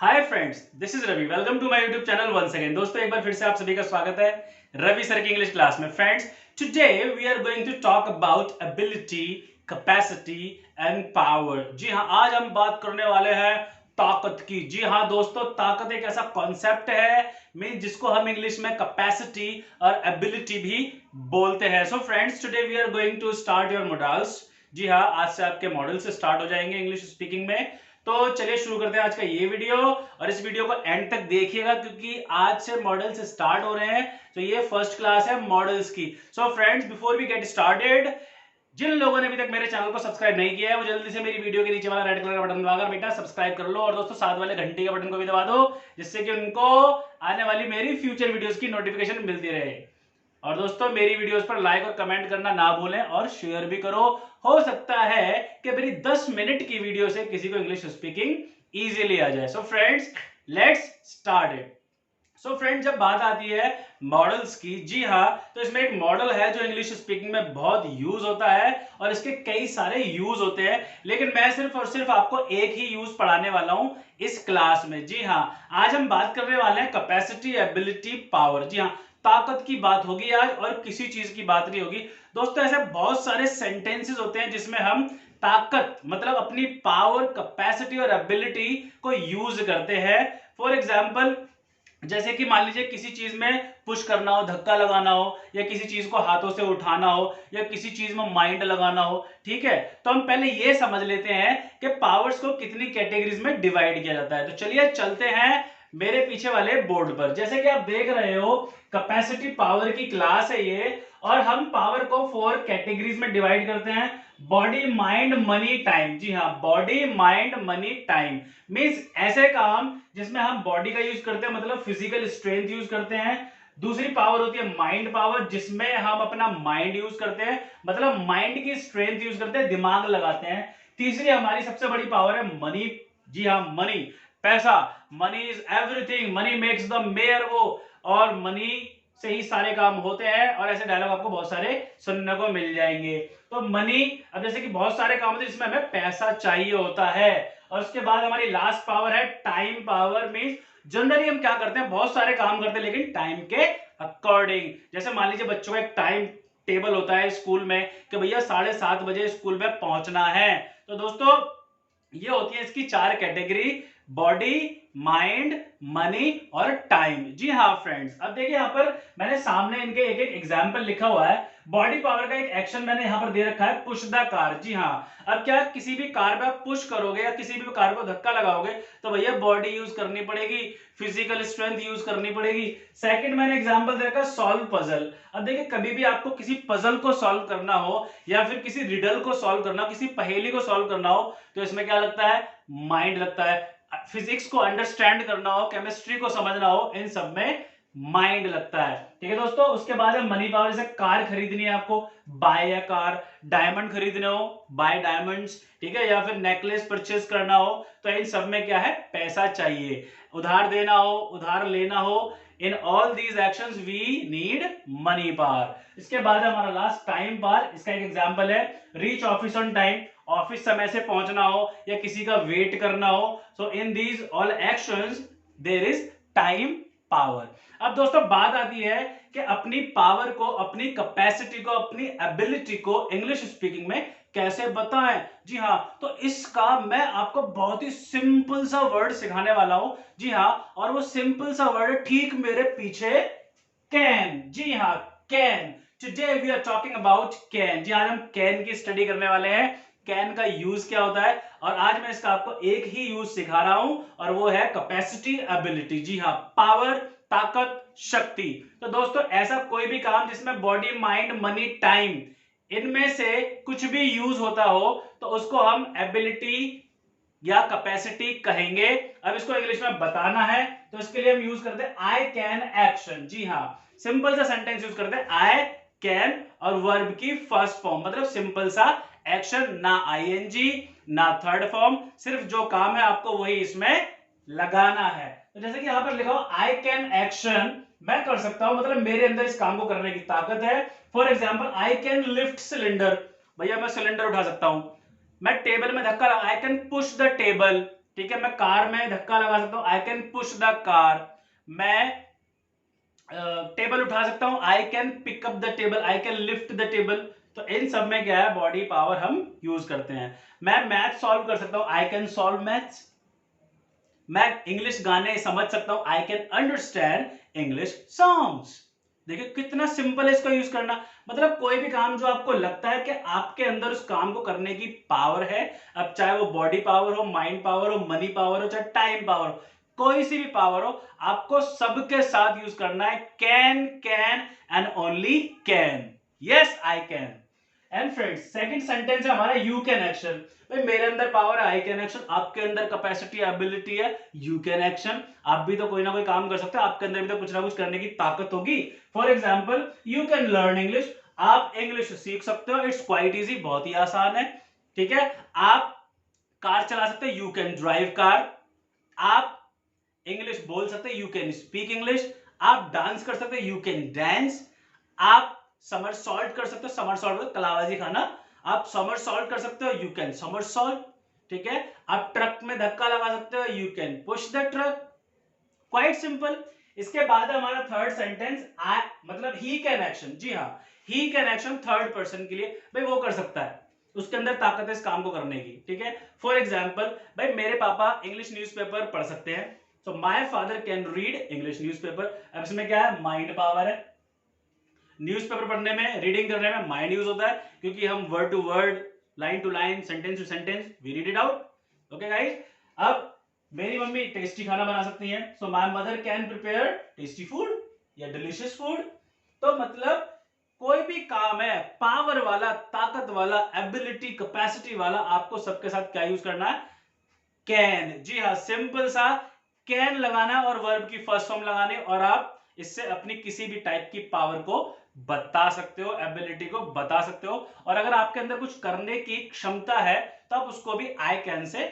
Hi friends, this is Ravi. Welcome to my YouTube channel once again. दोस्तों, एक बार फिर से आप सभी का स्वागत है रवि सर की इंग्लिश क्लास में। Friends, today we are going to talk about ability, capacity and power. जी हाँ, आज हम बात करने वाले हैं ताकत की। जी हाँ दोस्तों, ताकत एक ऐसा कॉन्सेप्ट है मीन जिसको हम इंग्लिश में कैपेसिटी और एबिलिटी भी बोलते हैं। So friends, today we are going to start your modals. जी हाँ, आज से आपके मॉडल से स्टार्ट हो जाएंगे इंग्लिश स्पीकिंग में। तो चलिए शुरू करते हैं आज का ये वीडियो, और इस वीडियो को एंड तक देखिएगा क्योंकि आज से मॉडल्स स्टार्ट हो रहे हैं। तो ये फर्स्ट क्लास है मॉडल्स की। So friends, before we get started, जिन लोगों ने अभी तक मेरे चैनल को सब्सक्राइब नहीं किया है वो जल्दी से मेरी वीडियो के नीचे वाला रेड कलर का बटन दबाकर बेटा सब्सक्राइब कर लो, और दोस्तों साथ वाले घंटी के बटन को भी दबा दो जिससे कि उनको आने वाली मेरी फ्यूचर वीडियोस की नोटिफिकेशन मिलती रहे। और दोस्तों, मेरी वीडियोस पर लाइक और कमेंट करना ना भूलें और शेयर भी करो। हो सकता है कि मेरी 10 मिनट की वीडियो से किसी को इंग्लिश स्पीकिंग इजीली आ जाए। So friends, let's start it. So friend, जब बात आती है मॉडल्स की, जी हाँ, तो इसमें एक मॉडल है जो इंग्लिश स्पीकिंग में बहुत यूज होता है और इसके कई सारे यूज होते हैं, लेकिन मैं सिर्फ और सिर्फ आपको एक ही यूज पढ़ाने वाला हूं इस क्लास में। जी हाँ, आज हम बात करने वाले हैं कैपेसिटी, एबिलिटी, पावर। जी हाँ, ताकत की बात होगी आज और किसी चीज की बात नहीं होगी। दोस्तों, ऐसे बहुत सारे सेंटेंसेस होते हैं जिसमें हम ताकत मतलब अपनी पावर, कैपेसिटी और एबिलिटी को यूज करते हैं। फॉर एग्जाम्पल, जैसे कि मान लीजिए किसी चीज में पुश करना हो, धक्का लगाना हो, या किसी चीज को हाथों से उठाना हो, या किसी चीज में माइंड लगाना हो। ठीक है, तो हम पहले ये समझ लेते हैं कि पावर्स को कितनी कैटेगरीज में डिवाइड किया जाता है। तो चलिए चलते हैं मेरे पीछे वाले बोर्ड पर। जैसे कि आप देख रहे हो, कैपेसिटी पावर की क्लास है ये, और हम पावर को 4 कैटेगरीज में डिवाइड करते हैं। Body, mind, money, time. जी हाँ, body, mind, money, time means ऐसे काम जिसमें हम बॉडी का यूज करते हैं, मतलब फिजिकल स्ट्रेंथ यूज करते हैं। दूसरी पावर होती है माइंड पावर, जिसमें हम अपना माइंड यूज करते हैं, मतलब माइंड की स्ट्रेंथ यूज करते हैं, दिमाग लगाते हैं। तीसरी हमारी सबसे बड़ी पावर है मनी। जी हाँ, मनी, पैसा। Money is everything, money makes the mayor वो, और मनी से ही सारे काम होते हैं। और ऐसे डायलॉग आपको बहुत सारे सुनने को मिल जाएंगे। तो मनी, अब जैसे कि बहुत सारे काम होते हैं जिसमें हमें पैसा चाहिए होता है। और उसके बाद हमारी लास्ट पावर है टाइम पावर। मींस जनरली हम क्या करते हैं, बहुत सारे काम करते हैं लेकिन टाइम के अकॉर्डिंग। जैसे मान लीजिए बच्चों का एक टाइम टेबल होता है स्कूल में कि भैया 7:30 बजे स्कूल में पहुंचना है। तो दोस्तों, ये होती है इसकी 4 कैटेगरी: बॉडी, माइंड, मनी और टाइम। जी हाँ फ्रेंड्स, अब देखिए यहाँ पर मैंने सामने इनके एक एक एग्जाम्पल लिखा हुआ है। बॉडी पावर का एक एक्शन मैंने यहाँ पर दे रखा है, पुश द कार। जी हाँ, अब क्या किसी भी कार पे आप पुश करोगे या किसी भी कार को धक्का लगाओगे तो भैया बॉडी यूज करनी पड़ेगी, फिजिकल स्ट्रेंथ यूज करनी पड़ेगी। सेकंड मैंने एग्जांपल दे रखा, सॉल्व पजल। अब देखिए, कभी भी आपको किसी पजल को सॉल्व करना हो या फिर किसी रिडल को सॉल्व करना हो, किसी पहेली को सॉल्व करना हो, तो इसमें क्या लगता है, माइंड लगता है। फिजिक्स को अंडरस्टैंड करना हो, केमिस्ट्री को समझना हो, इन सब में माइंड लगता है। ठीक है दोस्तों, उसके बाद है मनी पावर। जैसे कार खरीदनी है आपको, बाय अ कार। डायमंड खरीदने हो, बाय डायमंड्स। ठीक है, या फिर नेकलेस परचेज करना हो, तो इन सब में क्या है, पैसा चाहिए। उधार देना हो, उधार लेना हो, in all these actions we need money power. इसके बाद हमारा लास्ट टाइम पावर। इसका एक एग्जांपल है, reach office on time. Office समय से पहुंचना हो या किसी का वेट करना हो, so in these all actions there is time power. अब दोस्तों, बात आती है कि अपनी पावर को, अपनी कैपेसिटी को, अपनी एबिलिटी को इंग्लिश स्पीकिंग में कैसे बताएं। जी हाँ, तो इसका मैं आपको बहुत ही सिंपल सा वर्ड सिखाने वाला हूं। जी हाँ, और वो सिंपल सा वर्ड ठीक मेरे पीछे, कैन। जी हाँ, can. Today we are talking about can. जी, आज हम कैन की स्टडी करने वाले हैं। कैन का यूज क्या होता है, और आज मैं इसका आपको एक ही यूज सिखा रहा हूं, और वो है कैपेसिटी, एबिलिटी। जी हाँ, पावर, ताकत, शक्ति। तो दोस्तों, ऐसा कोई भी काम जिसमें बॉडी, माइंड, मनी, टाइम, इनमें से कुछ भी यूज होता हो तो उसको हम एबिलिटी या कैपेसिटी कहेंगे। अब इसको इंग्लिश में बताना है तो इसके लिए हम यूज करते हैं आई कैन एक्शन। जी हाँ, सिंपल सा सेंटेंस यूज करते हैं, आई कैन, और वर्ब की फर्स्ट फॉर्म, मतलब सिंपल सा एक्शन, ना आईएनजी ना थर्ड फॉर्म, सिर्फ जो काम है आपको वही इसमें लगाना है। तो जैसे कि यहां पर लिखा हो आई कैन एक्शन, मैं कर सकता हूं, मतलब मेरे अंदर इस काम को करने की ताकत है। For example, I can lift cylinder, भैया मैं सिलेंडर उठा सकता हूं। मैं टेबल में धक्का लगा, I can push the table, ठीक है, मैं कार में धक्का लगा सकता हूं, I can push the car. मैं टेबल उठा सकता हूं, I can pick up the table, I can lift the table. तो इन सब में क्या है, बॉडी पावर हम यूज करते हैं। मैं मैथ सॉल्व कर सकता हूं, आई कैन सॉल्व मैथ्स। मैं इंग्लिश गाने समझ सकता हूं, I can understand English songs. देखिए कितना सिंपल है इसका यूज करना। मतलब कोई भी काम जो आपको लगता है कि आपके अंदर उस काम को करने की पावर है, अब चाहे वो बॉडी पावर हो, माइंड पावर हो, मनी पावर हो, चाहे टाइम पावर हो, कोई सी भी पावर हो, आपको सबके साथ यूज करना है। Can and only can. Yes I can. And friends, second sentence है हमारा यू कैन एक्शन। भाई मेरे अंदर पावर है, आई कैन एक्शन, आपके अंदर कैपेसिटी एबिलिटी है, यू कैन एक्शन। आप भी तो कोई ना कोई काम कर सकते हो, आपके अंदर भी तो कुछ ना कुछ करने की ताकत होगी। For example, you can learn English, आप इंग्लिश सीख सकते हो, इट्स क्वाइट इजी, बहुत ही आसान है। ठीक है, आप कार चला सकते हो, यू कैन ड्राइव कार। आप इंग्लिश बोल सकते हो, यू कैन स्पीक इंग्लिश। आप डांस कर सकते हो, यू कैन डांस। आप समर सॉल्ट कर सकते हो, समर सॉल्ट कलाबाजी खाना, आप समर सॉल्ट कर सकते हो, यू कैन समर सॉल्ट। ठीक है, आप ट्रक में धक्का लगा सकते हो, you can push the truck. Quite simple. इसके बाद है हमारा थर्ड सेंटेंस, आई मतलब ही कैन एक्शन। जी हाँ, he can action third person के लिए, भाई वो कर सकता है, उसके अंदर ताकत है इस काम को करने की। ठीक है, फॉर एग्जाम्पल, भाई मेरे पापा इंग्लिश न्यूज़पेपर पढ़ सकते हैं, तो my father can read English newspaper. अब इसमें क्या है, माइंड पावर है। न्यूज़पेपर पढ़ने में, रीडिंग करने में माइंड यूज होता है, क्योंकि हम word to word, line to line, sentence to sentence we read it out. Okay guys, अब मेरी मम्मी टेस्टी खाना बना सकती हैं, so my mother can prepare tasty food या डिलीशियस फूड। तो मतलब कोई भी काम है पावर वाला, ताकत वाला, एबिलिटी, कैपेसिटी वाला, आपको सबके साथ क्या यूज करना है, कैन। जी हाँ, सिंपल सा कैन लगाना और वर्ब की फर्स्ट फॉर्म लगानी, और आप इससे अपनी किसी भी टाइप की पावर को बता सकते हो, एबिलिटी को बता सकते हो। और अगर आपके अंदर कुछ करने की क्षमता है तो आप उसको भी आई कैन से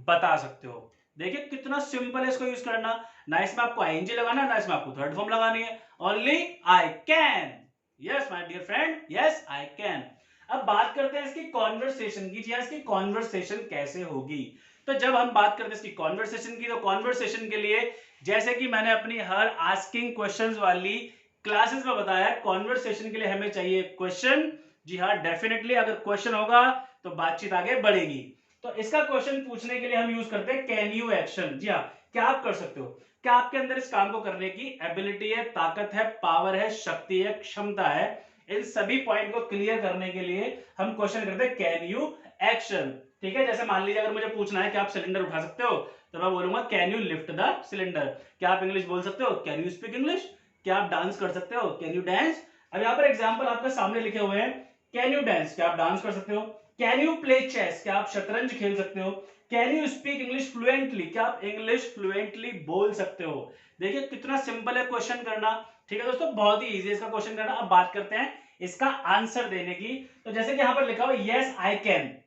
बता सकते हो। देखिए कितना सिंपल है इसको यूज करना। ना इसमें आपको आईएनजी लगाना, ना इसमें आपको थर्ड फॉर्म लगानी है, only I can. Yes my dear friend, yes I can. अब बात करते हैं इसकी कॉन्वर्सेशन की। जी हाँ, इसकी कॉन्वर्सेशन कैसे होगी। तो जब हम बात करते हैं इसकी कॉन्वर्सेशन की, तो कॉन्वर्सेशन के लिए, जैसे कि मैंने अपनी हर आस्किंग क्वेश्चंस वाली क्लासेस में बताया, कॉन्वर्सेशन के लिए हमें चाहिए क्वेश्चन। जी हाँ, डेफिनेटली अगर क्वेश्चन होगा तो बातचीत आगे बढ़ेगी। तो इसका क्वेश्चन पूछने के लिए हम यूज करते हैं कैन यू एक्शन। जी हाँ, क्या आप कर सकते हो, क्या आपके अंदर इस काम को करने की एबिलिटी है, ताकत है, पावर है, शक्ति है, क्षमता है। इन सभी पॉइंट को क्लियर करने के लिए हम क्वेश्चन करते हैं कैन यू एक्शन। ठीक है, जैसे मान लीजिए अगर मुझे पूछना है कि आप सिलेंडर उठा सकते हो, तो मैं बोलूंगा can you lift the cylinder. क्या आप इंग्लिश बोल सकते हो, कैन यू स्पीक इंग्लिश। क्या आप डांस कर सकते हो, कैन यू डांस। अब यहाँ पर एग्जांपल आपके सामने लिखे हुए हैं, कैन यू डांस, क्या आप डांस कर सकते हो। कैन यू प्ले चेस, क्या आप शतरंज खेल सकते हो। Can you speak English fluently, क्या आप इंग्लिश फ्लुएंटली बोल सकते हो। देखिए कितना सिंपल है क्वेश्चन करना। ठीक है दोस्तों, बहुत ही इजी है इसका क्वेश्चन करना। अब बात करते हैं इसका आंसर देने की। तो जैसे कि यहां पर लिखा हुआ यस आई कैन,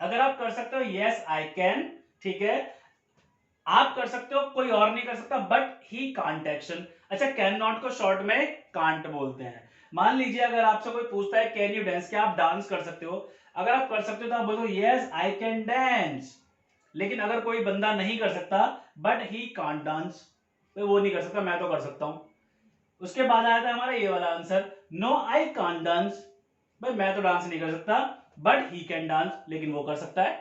अगर आप कर सकते हो यस आई कैन, ठीक है, आप कर सकते हो, कोई और नहीं कर सकता, बट ही कांट एक्शन। अच्छा, कैन नॉट को शॉर्ट में कांट बोलते हैं। मान लीजिए अगर आपसे कोई पूछता है कैन यू डांस, क्या आप डांस कर सकते हो, अगर आप कर सकते हो तो आप बोलो यस आई कैन डांस। लेकिन अगर कोई बंदा नहीं कर सकता, बट ही कांट डांस, तो वो नहीं कर सकता, मैं तो कर सकता हूं। उसके बाद आया था हमारा ये वाला answer, no I can't dance, भाई मैं तो डांस नहीं कर सकता, बट ही कैन डांस, लेकिन वो कर सकता है।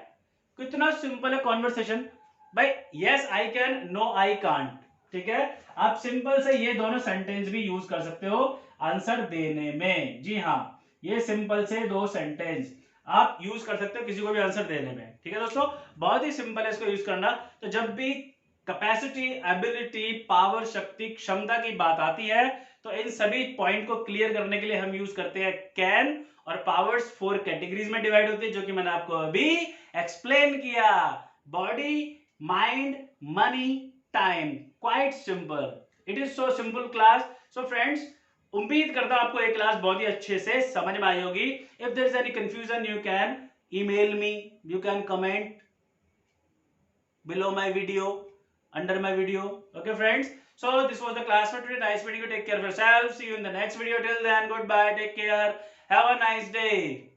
कितना सिंपल है कॉन्वर्सेशन। भाई yes I can, no I can't. ठीक है, आप सिंपल से ये दोनों सेंटेंस भी यूज कर सकते हो आंसर देने में। जी हाँ, ये सिंपल से दो सेंटेंस आप यूज कर सकते हो किसी को भी आंसर देने में। ठीक है दोस्तों, बहुत ही सिंपल है इसको यूज करना। तो जब भी कैपेसिटी, एबिलिटी, पावर, शक्ति, क्षमता की बात आती है, तो इन सभी पॉइंट को क्लियर करने के लिए हम यूज करते हैं कैन। और पावर्स 4 कैटेगरीज में डिवाइड होती है, जो कि मैंने आपको अभी एक्सप्लेन किया। Body, mind, money, time. Quite simple, it is so simple class. So friends, उम्मीद करता हूं आपको ये क्लास बहुत ही अच्छे से समझ में आई होगी। If there is any confusion, you can email me, you can comment below my video, under my video. Okay friends, so this was the class for today. Nice meeting you. Take care of yourself. See you in the next video. Till then, goodbye, take care, have a nice day.